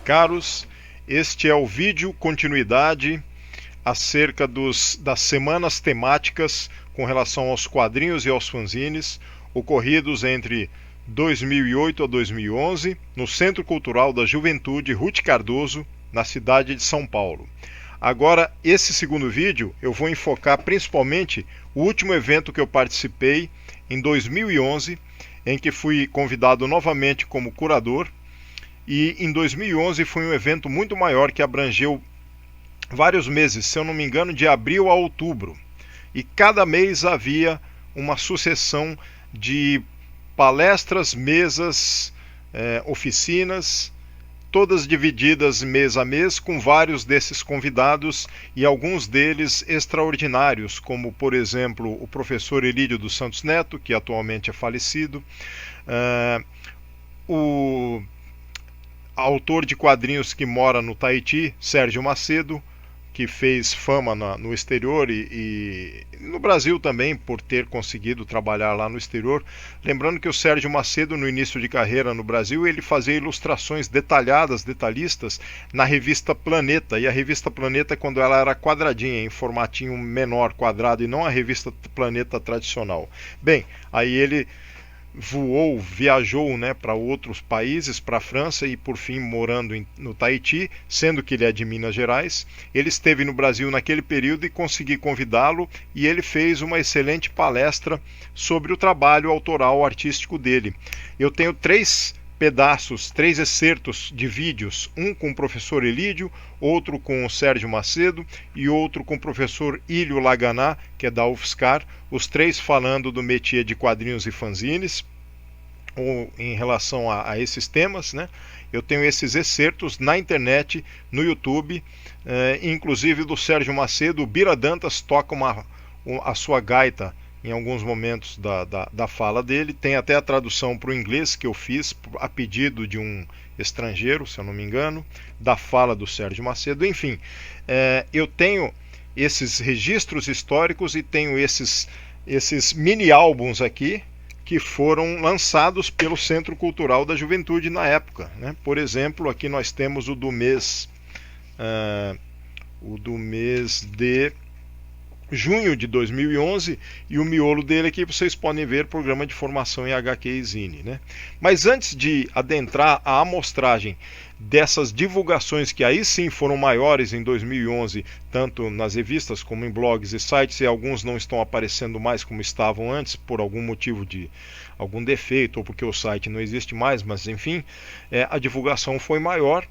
caros, este é o vídeo continuidade acerca das semanas temáticas com relação aos quadrinhos e aos fanzines ocorridos entre 2008 a 2011 no Centro Cultural da Juventude Ruth Cardoso, na cidade de São Paulo. Agora, esse segundo vídeo eu vou enfocar principalmente o último evento que eu participei em 2011, em que fui convidado novamente como curador. E em 2011 foi um evento muito maior que abrangeu vários meses, se eu não me engano, de abril a outubro. E cada mês havia uma sucessão de palestras, mesas, oficinas, todas divididas mês a mês, com vários desses convidados e alguns deles extraordinários, como, por exemplo, o professor Elídio dos Santos Neto, que atualmente é falecido, o autor de quadrinhos que mora no Tahiti, Sérgio Macedo, que fez fama no exterior e no Brasil também, por ter conseguido trabalhar lá no exterior. Lembrando que o Sérgio Macedo, no início de carreira no Brasil, ele fazia ilustrações detalhadas, detalhistas, na revista Planeta. E a revista Planeta, quando ela era quadradinha, em formatinho menor, quadrado, e não a revista Planeta tradicional. Bem, aí ele viajou, para outros países, para a França e por fim morando no Tahiti, sendo que ele é de Minas Gerais. Ele esteve no Brasil naquele período e consegui convidá-lo, e ele fez uma excelente palestra sobre o trabalho autoral artístico dele. Eu tenho três excertos de vídeos, um com o professor Elídio, outro com o Sérgio Macedo e outro com o professor Ilho Laganá, que é da UFSCar, os três falando do métier de quadrinhos e fanzines, ou em relação a esses temas, Eu tenho esses excertos na internet, no YouTube, inclusive do Sérgio Macedo. O Bira Dantas toca a sua gaita em alguns momentos da fala dele. Tem até a tradução para o inglês que eu fiz a pedido de um estrangeiro, se eu não me engano, da fala do Sérgio Macedo. Enfim, eu tenho esses registros históricos e tenho esses mini álbuns aqui que foram lançados pelo Centro Cultural da Juventude na época, Por exemplo, aqui nós temos o do mês de junho de 2011, e o miolo dele aqui vocês podem ver, programa de formação em HQ e Zine, Mas antes de adentrar a amostragem dessas divulgações, que aí sim foram maiores em 2011, tanto nas revistas como em blogs e sites, e alguns não estão aparecendo mais como estavam antes, por algum motivo de algum defeito, ou porque o site não existe mais, mas enfim, a divulgação foi maior,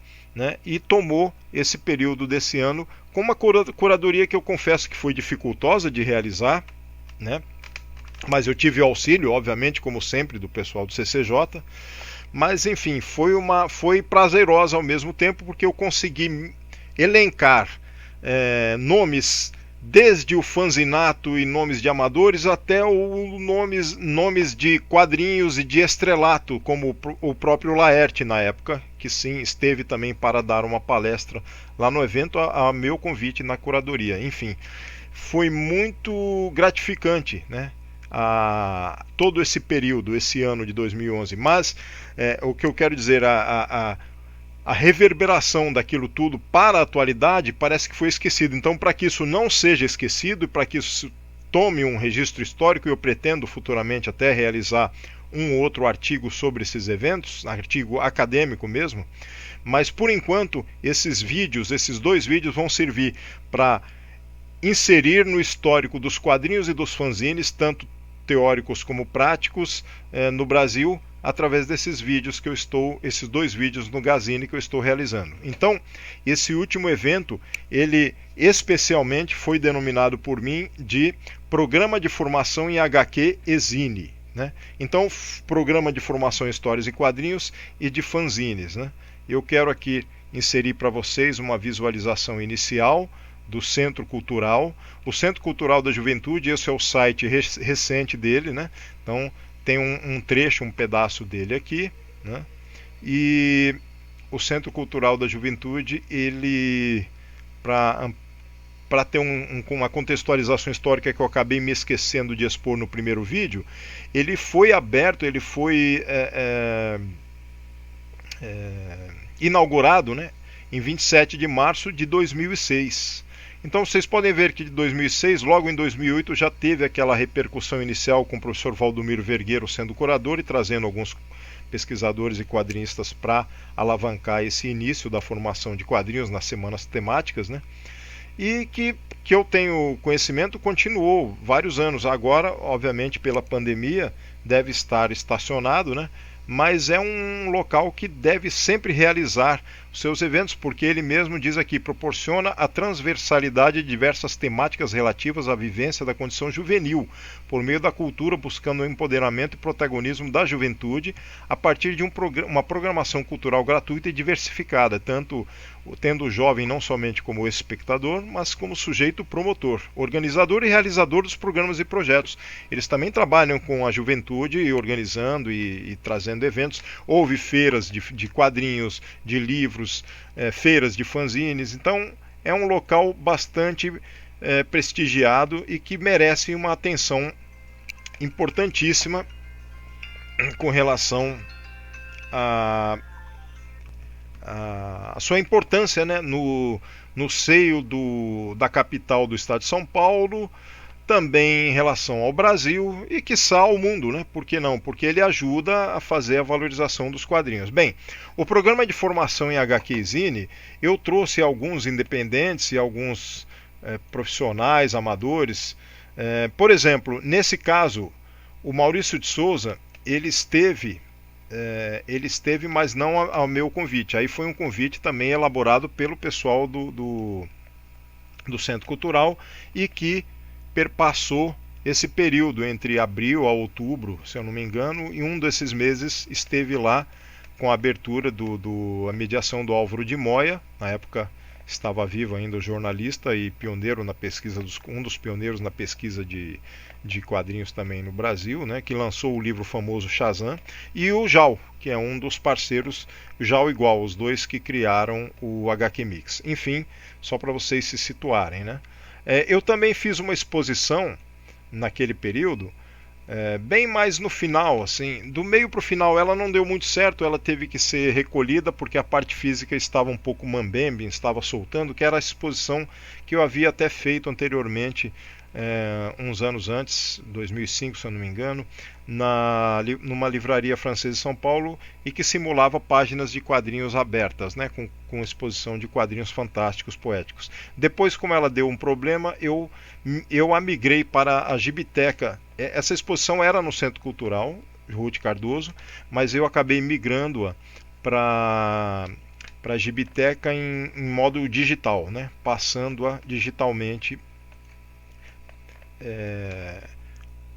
e tomou esse período desse ano com uma curadoria que eu confesso que foi dificultosa de realizar, mas eu tive o auxílio, obviamente, como sempre, do pessoal do CCJ, mas enfim, foi prazerosa ao mesmo tempo, porque eu consegui elencar nomes, desde o fanzinato e nomes de amadores até nomes de quadrinhos e de estrelato, como o próprio Laerte na época, que sim, esteve também para dar uma palestra lá no evento a meu convite na curadoria. Enfim, foi muito gratificante, todo esse período, esse ano de 2011. Mas o que eu quero dizer, a reverberação daquilo tudo para a atualidade parece que foi esquecido. Então, para que isso não seja esquecido e para que isso tome um registro histórico, eu pretendo futuramente até realizar um ou outro artigo sobre esses eventos, artigo acadêmico mesmo, mas por enquanto esses dois vídeos vão servir para inserir no histórico dos quadrinhos e dos fanzines, tanto teóricos como práticos, no Brasil, através desses vídeos esses dois vídeos no Gazine que eu estou realizando. Então, esse último evento, ele especialmente foi denominado por mim de Programa de Formação em HQ e Zine, Então, programa de formação em histórias e quadrinhos e de fanzines, Eu quero aqui inserir para vocês uma visualização inicial do Centro Cultural. O Centro Cultural da Juventude, esse é o site recente dele, Então, tem um trecho, um pedaço dele aqui, E o Centro Cultural da Juventude, ele, para ter uma contextualização histórica que eu acabei me esquecendo de expor no primeiro vídeo, ele foi aberto, ele foi inaugurado, né, em 27 de março de 2006. Então vocês podem ver que de 2006, logo em 2008, já teve aquela repercussão inicial com o professor Valdomiro Vergueiro sendo curador e trazendo alguns pesquisadores e quadrinistas para alavancar esse início da formação de quadrinhos nas semanas temáticas, né? E que eu tenho conhecimento continuou vários anos. Agora, obviamente, pela pandemia, deve estar estacionado, né? Mas é um local que deve sempre realizar os seus eventos, porque ele mesmo diz aqui, proporciona a transversalidade de diversas temáticas relativas à vivência da condição juvenil, por meio da cultura, buscando o empoderamento e protagonismo da juventude, a partir de uma programação cultural gratuita e diversificada, tanto tendo o jovem não somente como espectador, mas como sujeito promotor, organizador e realizador dos programas e projetos. Eles também trabalham com a juventude, organizando e trazendo eventos. Houve feiras de quadrinhos, de livros, feiras de fanzines. Então é um local bastante prestigiado e que merece uma atenção importantíssima com relação a sua importância, né, no seio da capital do estado de São Paulo, também em relação ao Brasil e, quiçá, ao mundo, né? Por que não? Porque ele ajuda a fazer a valorização dos quadrinhos. Bem, o programa de formação em HQ Zine, eu trouxe alguns independentes e alguns profissionais, amadores. Por exemplo, nesse caso, o Maurício de Souza, ele esteve, mas não ao meu convite. Aí foi um convite também elaborado pelo pessoal do Centro Cultural e que perpassou esse período entre abril a outubro, se eu não me engano, e um desses meses esteve lá com a abertura a mediação do Álvaro de Moya. Na época estava vivo ainda o jornalista e pioneiro na pesquisa, um dos pioneiros na pesquisa de quadrinhos também no Brasil, né, que lançou o livro famoso Shazam, e o Jal, que é um dos parceiros, Jal igual, os dois que criaram o HQ Mix. Enfim, só para vocês se situarem, né? Eu também fiz uma exposição naquele período, bem mais no final, assim, do meio para o final ela não deu muito certo, ela teve que ser recolhida porque a parte física estava um pouco mambembe, estava soltando, que era a exposição que eu havia até feito anteriormente, uns anos antes, 2005 se eu não me engano, numa livraria francesa de São Paulo, e que simulava páginas de quadrinhos abertas, né, com exposição de quadrinhos fantásticos, poéticos. Depois, como ela deu um problema, eu a migrei para a Gibiteca. Essa exposição era no Centro Cultural Ruth Cardoso, mas eu acabei migrando-a para a Gibiteca em modo digital, né, passando-a digitalmente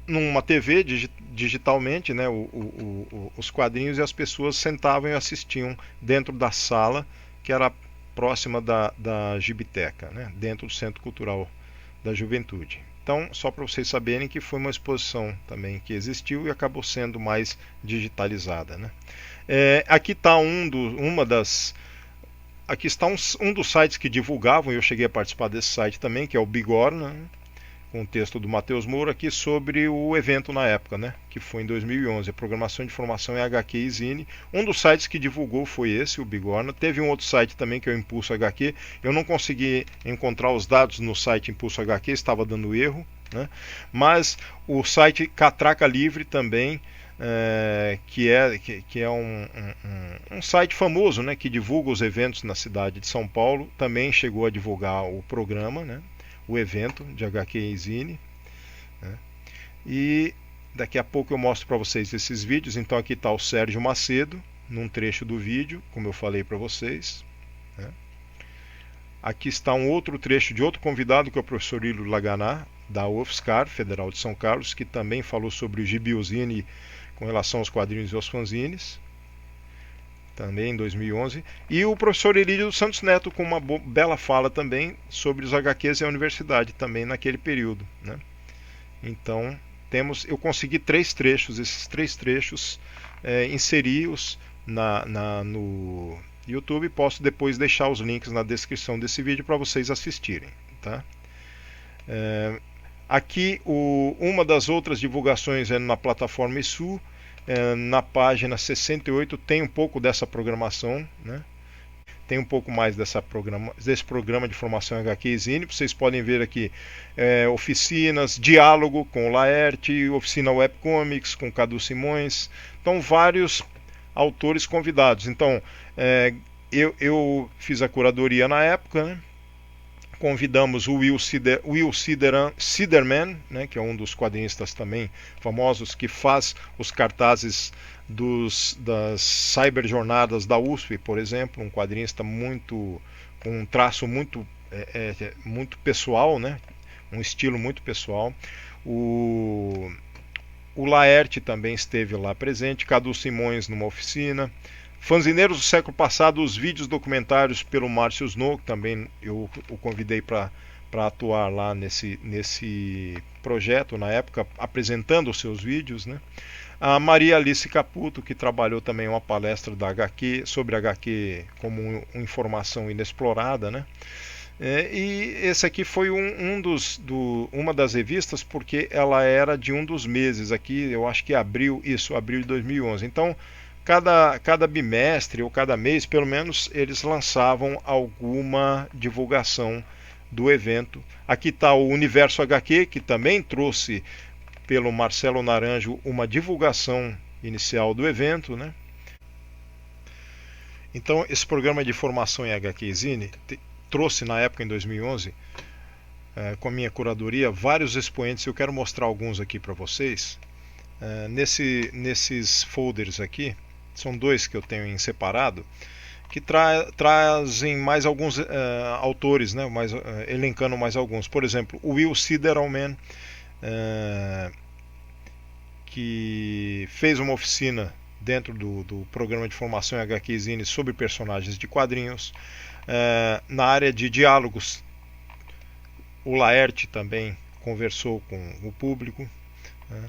numa TV digitalmente, né, os quadrinhos, e as pessoas sentavam e assistiam dentro da sala que era próxima da Gibiteca, né, dentro do Centro Cultural da Juventude. Então, só para vocês saberem que foi uma exposição também que existiu e acabou sendo mais digitalizada, né. Aqui está aqui está um dos sites que divulgavam, e eu cheguei a participar desse site também, que é o Bigorna, né, com o texto do Matheus Moura aqui sobre o evento na época, né, que foi em 2011, a programação de formação em HQ e Zine. Um dos sites que divulgou foi esse, o Bigorna. Teve um outro site também, que é o Impulso HQ. Eu não consegui encontrar os dados no site Impulso HQ, estava dando erro, né, mas o site Catraca Livre também, que é um site famoso, né, que divulga os eventos na cidade de São Paulo, também chegou a divulgar o programa, né, o evento de HQ e Zine, né? E daqui a pouco eu mostro para vocês esses vídeos. Então aqui está o Sérgio Macedo num trecho do vídeo, como eu falei para vocês, né? Aqui está um outro trecho de outro convidado, que é o professor Hílio Laganá, da UFSCar, Federal de São Carlos, que também falou sobre o Gibiozine com relação aos quadrinhos e aos fanzines, também em 2011, e o professor Elídio dos Santos Neto com uma bela fala também sobre os HQs e a universidade também naquele período, né? Então eu consegui esses três trechos, inseri-os no YouTube. Posso depois deixar os links na descrição desse vídeo para vocês assistirem, tá? Aqui uma das outras divulgações é na plataforma ESU. Na página 68 tem um pouco dessa programação, né? tem um pouco mais desse programa de formação HQ e Zine. Vocês podem ver aqui oficinas, diálogo com o Laerte, oficina Webcomics com Cadu Simões. Então, vários autores convidados. Então, eu fiz a curadoria na época, né? Convidamos o Will Siderman, né, que é um dos quadrinistas também famosos, que faz os cartazes das cyberjornadas da USP, por exemplo, um quadrinista com um traço muito pessoal, né, um estilo muito pessoal. O Laerte também esteve lá presente, Cadu Simões numa oficina. Fanzineiros do século passado, os vídeos documentários pelo Márcio Snow, que também eu o convidei para atuar lá nesse projeto na época, apresentando os seus vídeos, né? A Maria Alice Caputo, que trabalhou também uma palestra da HQ, sobre HQ como informação inexplorada, né? E esse aqui foi uma das revistas, porque ela era de um dos meses aqui, eu acho que abril de 2011. Então, cada bimestre ou cada mês, pelo menos, eles lançavam alguma divulgação do evento. Aqui está o Universo HQ, que também trouxe pelo Marcelo Naranjo uma divulgação inicial do evento, né? Então, esse programa de formação em HQ e Zine trouxe na época, em 2011, com a minha curadoria, vários expoentes. Eu quero mostrar alguns aqui para vocês. Nesses folders aqui, são dois que eu tenho em separado, que trazem mais alguns autores, né, elencando mais alguns. Por exemplo, o Will Siderman, que fez uma oficina dentro do programa de formação em HQ e Zine sobre personagens de quadrinhos. Na área de diálogos, o Laerte também conversou com o público, né?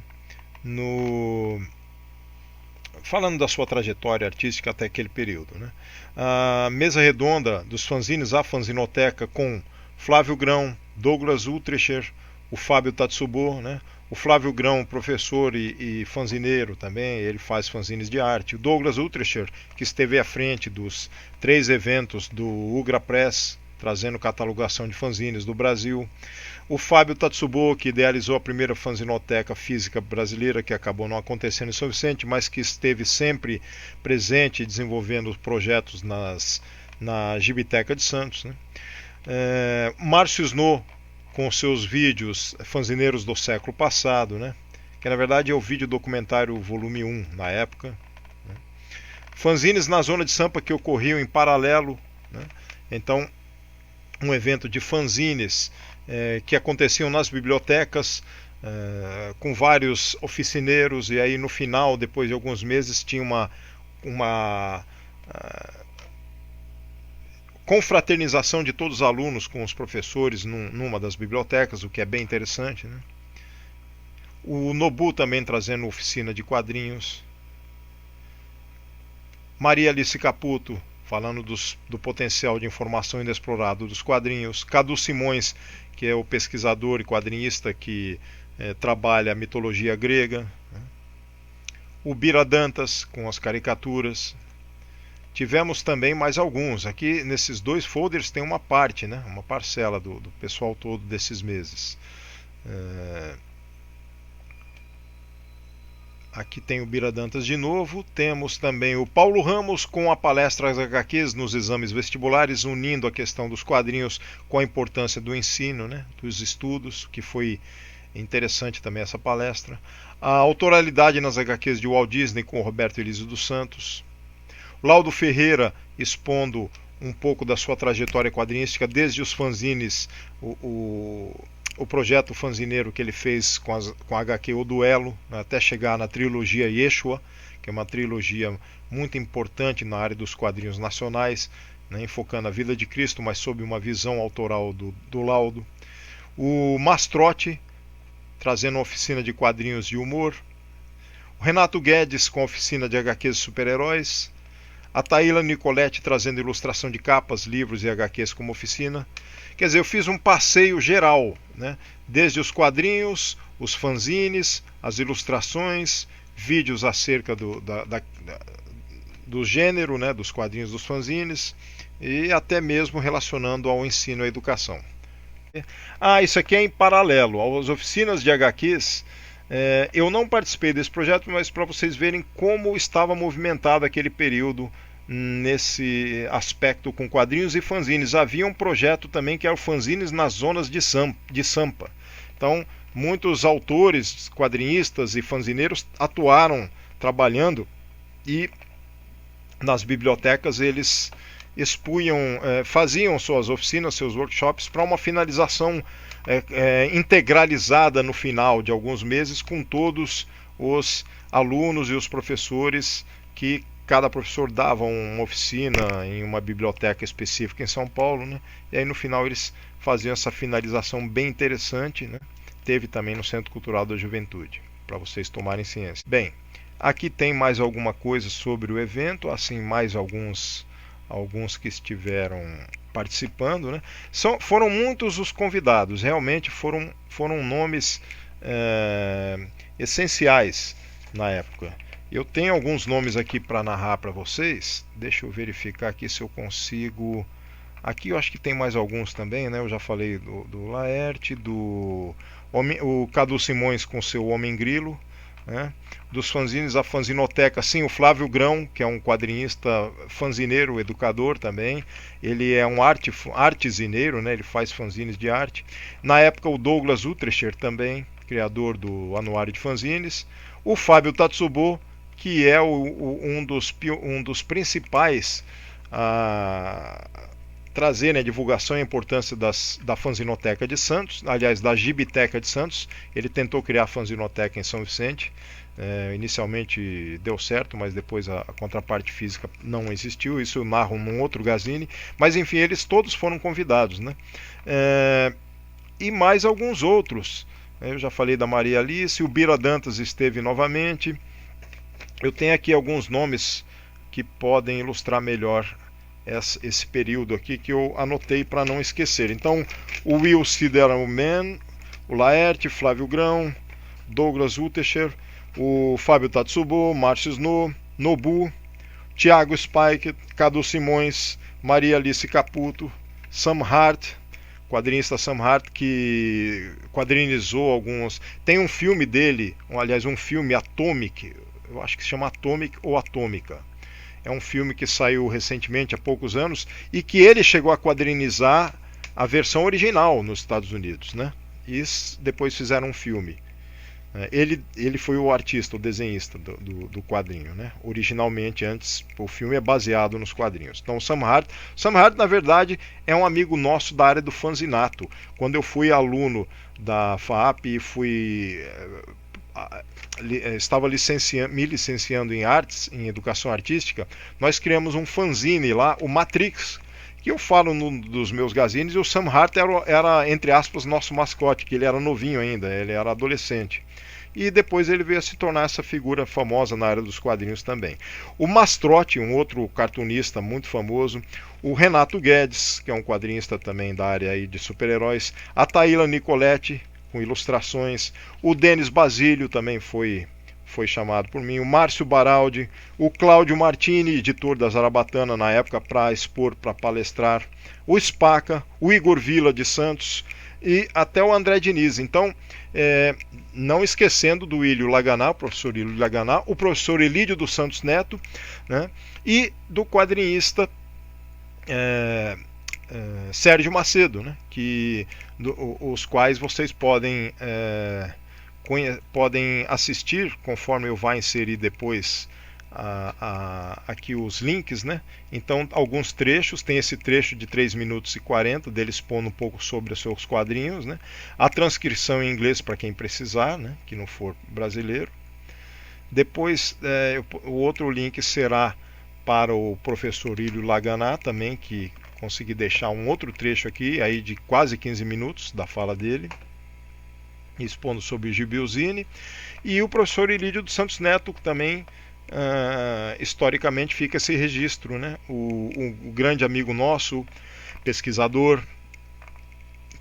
Falando da sua trajetória artística até aquele período, né? A mesa redonda dos fanzines, a Fanzinoteca, com Flávio Grão, Douglas Utrecher, o Fábio Tatsubo, né? O Flávio Grão, professor e fanzineiro também, ele faz fanzines de arte. O Douglas Utrecher, que esteve à frente dos 3 eventos do Ugra Press, trazendo catalogação de fanzines do Brasil. O Fábio Tatsubo, que idealizou a primeira fanzinoteca física brasileira, que acabou não acontecendo em São Vicente, mas que esteve sempre presente desenvolvendo projetos na Gibiteca de Santos, né? Márcio Snow, com seus vídeos fanzineiros do século passado, né? Que na verdade é o vídeo documentário volume 1 na época, né? Fanzines na Zona de Sampa, que ocorriam em paralelo, né? Então, um evento de fanzines que aconteciam nas bibliotecas, com vários oficineiros, e aí no final, depois de alguns meses, tinha uma confraternização de todos os alunos com os professores numa das bibliotecas, o que é bem interessante, né? O Nobu também trazendo oficina de quadrinhos. Maria Alice Caputo falando do potencial de informação inexplorado dos quadrinhos. Cadu Simões, que é o pesquisador e quadrinista que trabalha a mitologia grega, né? O Bira Dantas com as caricaturas. Tivemos também mais alguns. Aqui nesses 2 folders tem uma parte, né? Uma parcela do pessoal todo desses meses. Aqui tem o Bira Dantas de novo. Temos também o Paulo Ramos com a palestra HQs nos exames vestibulares, unindo a questão dos quadrinhos com a importância do ensino, né? Dos estudos, que foi interessante também essa palestra. A autoralidade nas HQs de Walt Disney com o Roberto Elísio dos Santos. Laudo Ferreira expondo um pouco da sua trajetória quadrinística, desde os fanzines, o projeto fanzineiro que ele fez com a HQ O Duelo, até chegar na trilogia Yeshua, que é uma trilogia muito importante na área dos quadrinhos nacionais, né, enfocando a vida de Cristo, mas sob uma visão autoral do Laudo. O Mastrotti, trazendo uma oficina de quadrinhos de humor. O Renato Guedes com a oficina de HQs super-heróis. A Taíla Nicoletti trazendo ilustração de capas, livros e HQs como oficina. Quer dizer, eu fiz um passeio geral, né? Desde os quadrinhos, os fanzines, as ilustrações, vídeos acerca do gênero, né, dos quadrinhos dos fanzines, e até mesmo relacionando ao ensino e à educação. Isso aqui é em paralelo às oficinas de HQs. Eu não participei desse projeto, mas para vocês verem como estava movimentado aquele período nesse aspecto com quadrinhos e fanzines. Havia um projeto também que era o fanzines nas zonas de Sampa. Então, muitos autores, quadrinistas e fanzineiros atuaram trabalhando, e nas bibliotecas eles expunham, faziam suas oficinas, seus workshops para uma finalização integralizada no final de alguns meses, com todos os alunos e os professores, que cada professor dava uma oficina em uma biblioteca específica em São Paulo, né? E aí no final eles faziam essa finalização bem interessante, né? Teve também no Centro Cultural da Juventude, para vocês tomarem ciência. Bem, aqui tem mais alguma coisa sobre o evento, assim, mais alguns que estiveram participando, né? Foram muitos os convidados, realmente foram nomes essenciais na época. Eu tenho alguns nomes aqui para narrar para vocês. Deixa eu verificar aqui se eu consigo. Aqui eu acho que tem mais alguns também, né? Eu já falei do Laerte, o Cadu Simões com seu Homem Grilo, né? Dos fanzines, a Fanzinoteca, sim, o Flávio Grão, que é um quadrinista fanzineiro, educador também. Ele é um artezineiro, né? Ele faz fanzines de arte. Na época, o Douglas Utrecher também, criador do Anuário de Fanzines. O Fábio Tatsubo, que é um dos principais a trazer, né, divulgação e importância da Fanzinoteca de Santos, aliás, da Gibiteca de Santos. Ele tentou criar a Fanzinoteca em São Vicente. Inicialmente deu certo, mas depois a contraparte física não existiu. Isso eu narro num outro Gazine. Mas enfim, eles todos foram convidados, né? E mais alguns outros. Eu já falei da Maria Alice, o Bira Dantas esteve novamente. Eu tenho aqui alguns nomes que podem ilustrar melhor esse período aqui, que eu anotei para não esquecer. Então, o Will Siderman, o Laerte, Flávio Grão, Douglas Utrecher, o Fábio Tatsubo, Márcio Snow, Nobu, Thiago Spike, Cadu Simões, Maria Alice Caputo, Sam Hart, quadrinista Sam Hart, que quadrinizou alguns. Tem um filme dele, aliás, um filme Atomic, eu acho que se chama Atomic ou Atômica. É um filme que saiu recentemente, há poucos anos, e que ele chegou a quadrinizar a versão original nos Estados Unidos, né? E depois fizeram um filme. Ele foi o artista, o desenhista do quadrinho, né? Originalmente, antes, o filme é baseado nos quadrinhos. Então, Sam Hart, na verdade, é um amigo nosso da área do fanzinato. Quando eu fui aluno da FAAP e estava me licenciando em artes, em educação artística, nós criamos um fanzine lá, o Matrix, que eu falo dos meus gazines, e o Sam Hart era, entre aspas, nosso mascote, que ele era novinho ainda, ele era adolescente. E depois ele veio a se tornar essa figura famosa na área dos quadrinhos também. O Mastrotti, um outro cartunista muito famoso. O Renato Guedes, que é um quadrinista também da área aí de super-heróis. A Taíla Nicoletti, com ilustrações. O Denis Basílio também foi chamado por mim. O Márcio Baraldi. O Cláudio Martini, editor da Zarabatana na época, para expor, para palestrar. O Spaca. O Igor Vila de Santos. E até o André Diniz. Então, não esquecendo do Ilho Laganá, o professor Ilho Laganá, o professor Elídio dos Santos Neto, né, e do quadrinista Sérgio Macedo, né, os quais vocês podem assistir, conforme eu vá inserir depois aqui os links, né? Então, alguns trechos, tem esse trecho de 3 minutos e 40 dele expondo um pouco sobre os seus quadrinhos, né? A transcrição em inglês para quem precisar, né? Que não for brasileiro. Depois, o outro link será para o professor Ilho Laganá também, que consegui deixar um outro trecho aqui, aí de quase 15 minutos da fala dele, expondo sobre Gibiuzine. E o professor Elídio dos Santos Neto, que também historicamente fica esse registro, né? O grande amigo nosso, pesquisador,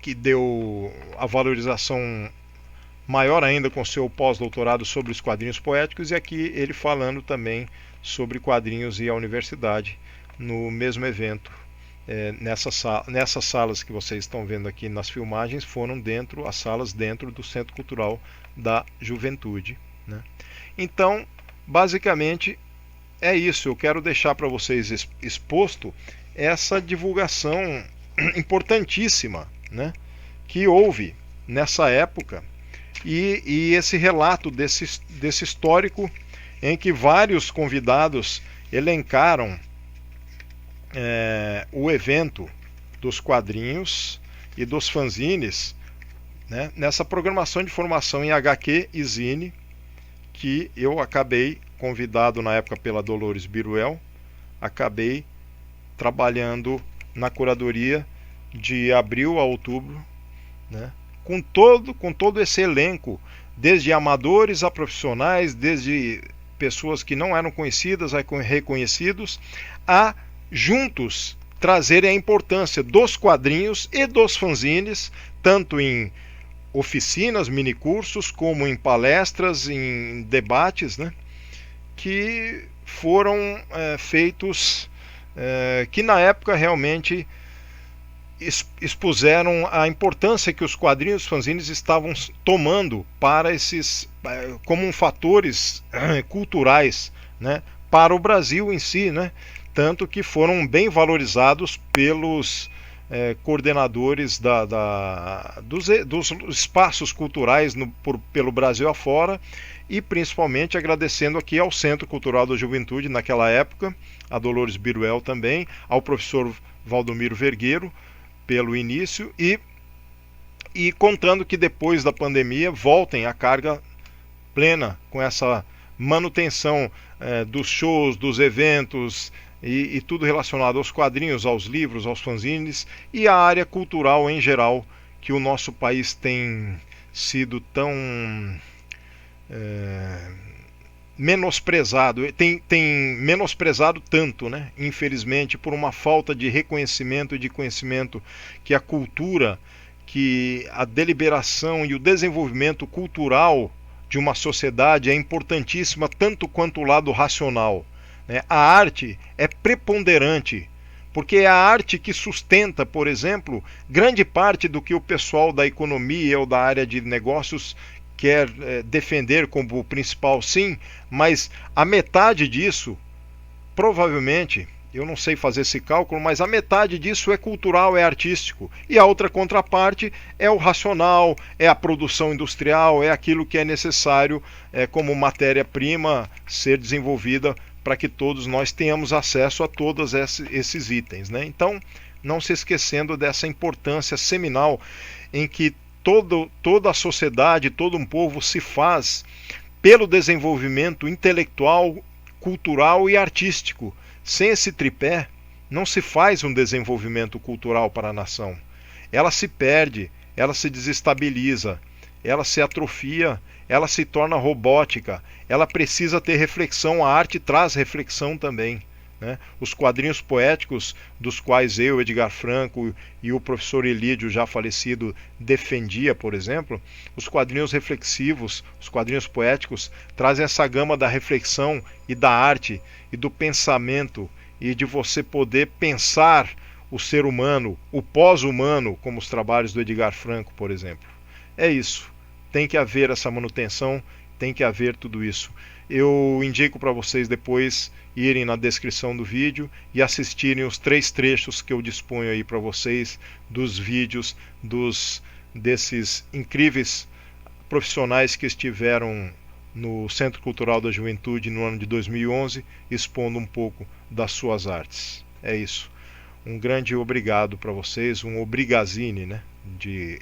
que deu a valorização maior ainda com seu pós-doutorado sobre os quadrinhos poéticos, e aqui ele falando também sobre quadrinhos e a universidade no mesmo evento. Nessas salas que vocês estão vendo aqui nas filmagens foram as salas dentro do Centro Cultural da Juventude, né? Então, basicamente é isso. Eu quero deixar para vocês exposto essa divulgação importantíssima, né, que houve nessa época, e esse relato desse histórico em que vários convidados elencaram o evento dos quadrinhos e dos fanzines, né, nessa programação de formação em HQ e Zine, que eu acabei, convidado na época pela Dolores Biruel, acabei trabalhando na curadoria de abril a outubro, né, com todo esse elenco, desde amadores a profissionais, desde pessoas que não eram conhecidas a reconhecidos, a juntos trazerem a importância dos quadrinhos e dos fanzines, tanto em oficinas, minicursos, como em palestras, em debates, né, que foram feitos, que na época realmente expuseram a importância que os quadrinhos fanzines estavam tomando para como fatores culturais, né, para o Brasil em si, né, tanto que foram bem valorizados pelos coordenadores dos espaços culturais pelo Brasil afora, e principalmente agradecendo aqui ao Centro Cultural da Juventude naquela época, a Dolores Biruel também, ao professor Valdomiro Vergueiro pelo início, e contando que depois da pandemia voltem à carga plena com essa manutenção dos shows, dos eventos e tudo relacionado aos quadrinhos, aos livros, aos fanzines e à área cultural em geral, que o nosso país tem sido tão menosprezado, tem menosprezado tanto, né? Infelizmente, por uma falta de reconhecimento e de conhecimento que a cultura, que a deliberação e o desenvolvimento cultural de uma sociedade é importantíssima tanto quanto o lado racional, né? A arte é preponderante, porque é a arte que sustenta, por exemplo, grande parte do que o pessoal da economia ou da área de negócios quer defender como principal, sim, mas a metade disso, provavelmente, eu não sei fazer esse cálculo, mas a metade disso é cultural, é artístico. E a outra contraparte é o racional, é a produção industrial, é aquilo que é necessário como matéria-prima ser desenvolvida para que todos nós tenhamos acesso a todos esses itens, né? Então, não se esquecendo dessa importância seminal em que toda a sociedade, todo um povo se faz pelo desenvolvimento intelectual, cultural e artístico. Sem esse tripé, não se faz um desenvolvimento cultural para a nação. Ela se perde, ela se desestabiliza, ela se atrofia, ela se torna robótica, ela precisa ter reflexão, a arte traz reflexão também, né? Os quadrinhos poéticos, dos quais eu, Edgar Franco e o professor Elídio, já falecido, defendia, por exemplo, os quadrinhos reflexivos, os quadrinhos poéticos, trazem essa gama da reflexão e da arte e do pensamento, e de você poder pensar o ser humano, o pós-humano, como os trabalhos do Edgar Franco, por exemplo. É isso. Tem que haver essa manutenção, tem que haver tudo isso. Eu indico para vocês depois irem na descrição do vídeo e assistirem os 3 trechos que eu disponho aí para vocês dos vídeos desses incríveis profissionais que estiveram no Centro Cultural da Juventude no ano de 2011, expondo um pouco das suas artes. É isso. Um grande obrigado para vocês, um obrigazine, né, de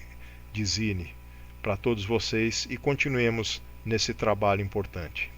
zine para todos vocês, e continuemos nesse trabalho importante.